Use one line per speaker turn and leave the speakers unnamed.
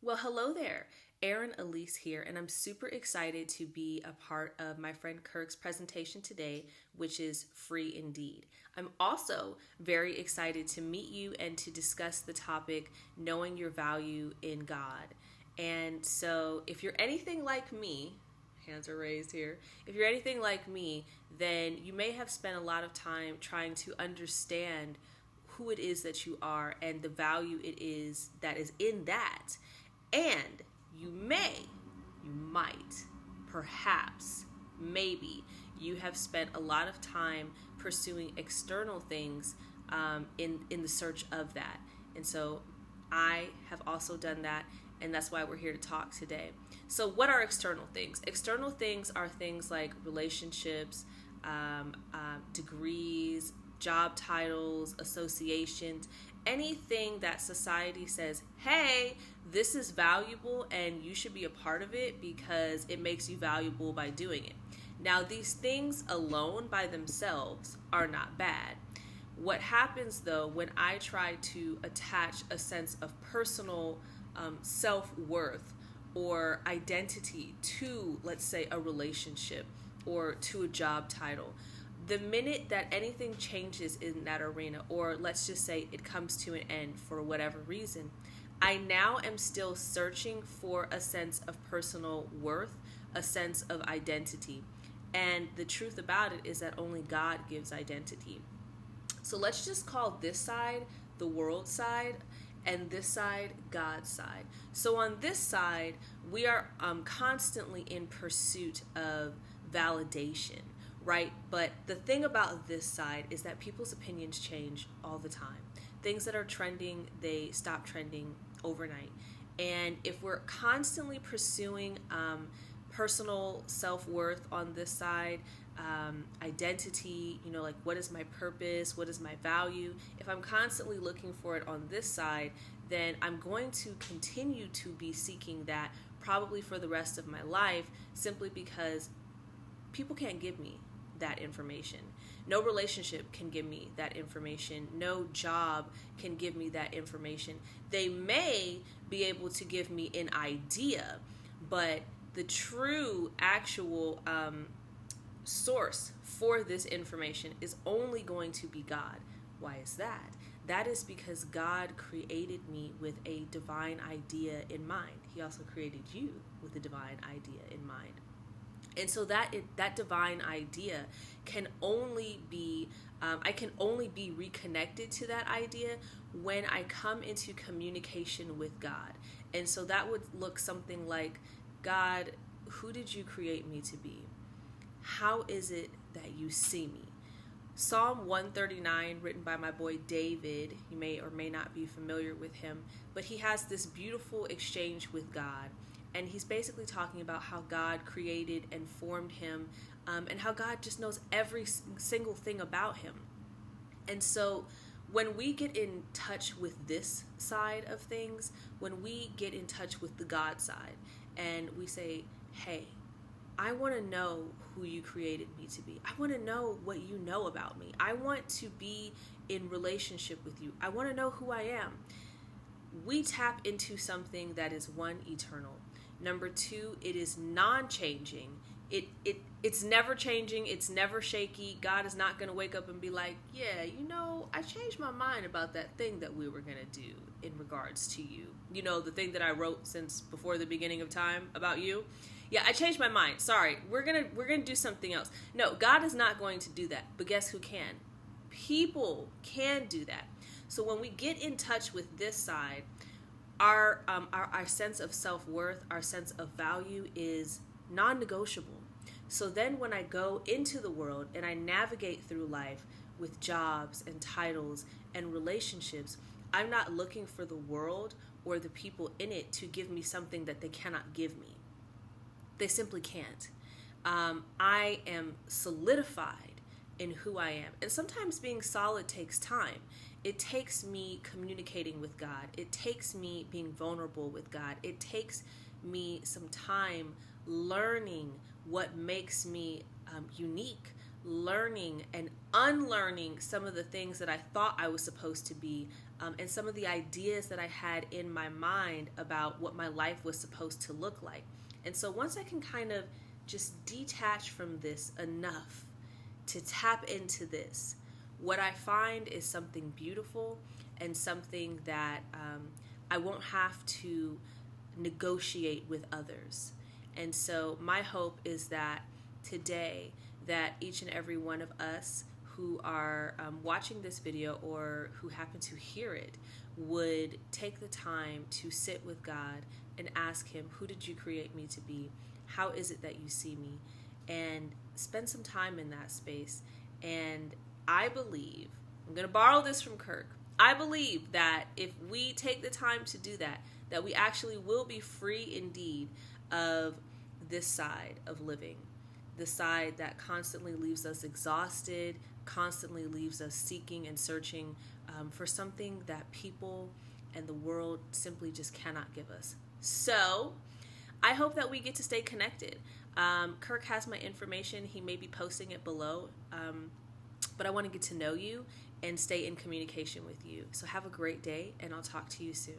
Well, hello there. Erin Elise here, and I'm super excited to be a part of my friend Kirk's presentation today, which is Free Indeed. I'm also very excited to meet you and to discuss the topic knowing your value in God. And so, if you're anything like me, hands are raised here. If you're anything like me, then you may have spent a lot of time trying to understand who it is that you are and the value it is that is in that. And you might, perhaps, maybe, you have spent a lot of time pursuing external things in the search of that. And so I have also done that, and that's why we're here to talk today. So, what are external things? External things are things like relationships, degrees, job titles, associations, anything that society says, hey, this is valuable and you should be a part of it because it makes you valuable by doing it. Now, these things alone by themselves are not bad. What happens though when I try to attach a sense of personal self worth or identity to, let's say, a relationship or to a job title, the minute that anything changes in that arena, or let's just say it comes to an end for whatever reason, I now am still searching for a sense of personal worth, a sense of identity. And the truth about it is that only God gives identity. So let's just call this side the world side and this side God's side. So on this side, we are constantly in pursuit of validation, right? But the thing about this side is that people's opinions change all the time. Things that are trending, they stop trending overnight. And if we're constantly pursuing personal self-worth on this side, identity, like what is my purpose, what is my value, if I'm constantly looking for it on this side, then I'm going to continue to be seeking that probably for the rest of my life, simply because people can't give me that information. No relationship can give me that information. No job can give me that information. They may be able to give me an idea, but the true actual source for this information is only going to be God. Why is that? That is because God created me with a divine idea in mind. He also created you with a divine idea in mind. And so that divine idea can only be, I can only be reconnected to that idea when I come into communication with God. And so that would look something like, God, who did you create me to be? How is it that you see me? Psalm 139, written by my boy David, you may or may not be familiar with him, but he has this beautiful exchange with God. And he's basically talking about how God created and formed him, and how God just knows every single thing about him. And so when we get in touch with this side of things, when we get in touch with the God side, and we say, hey, I want to know who you created me to be. I want to know what you know about me. I want to be in relationship with you. I want to know who I am. We tap into something that is, one, eternal. Number two, it is non-changing. It's never changing. It's never shaky. God is not going to wake up and be like, yeah, I changed my mind about that thing that we were going to do in regards to you. The thing that I wrote since before the beginning of time about you. Yeah, I changed my mind. Sorry. We're going to do something else. No, God is not going to do that. But guess who can? People can do that. So when we get in touch with this side, our sense of self-worth, our sense of value is non-negotiable. So then when I go into the world and I navigate through life with jobs and titles and relationships, I'm not looking for the world or the people in it to give me something that they cannot give me. They simply can't. I am solidified in who I am. And sometimes being solid takes time. It takes me communicating with God. It takes me being vulnerable with God. It takes me some time learning what makes me unique, learning and unlearning some of the things that I thought I was supposed to be and some of the ideas that I had in my mind about what my life was supposed to look like. And so once I can kind of just detach from this enough to tap into this, what I find is something beautiful and something that I won't have to negotiate with others. And so my hope is that today, that each and every one of us who are watching this video or who happen to hear it would take the time to sit with God and ask Him, who did you create me to be? How is it that you see me? And spend some time in that space. And I believe, I'm going to borrow this from Kirk, I believe that if we take the time to do that, that we actually will be free indeed of this side of living, the side that constantly leaves us exhausted, constantly leaves us seeking and searching for something that people and the world simply just cannot give us. So I hope that we get to stay connected. Kirk has my information. He may be posting it below, but I want to get to know you and stay in communication with you. So have a great day, and I'll talk to you soon.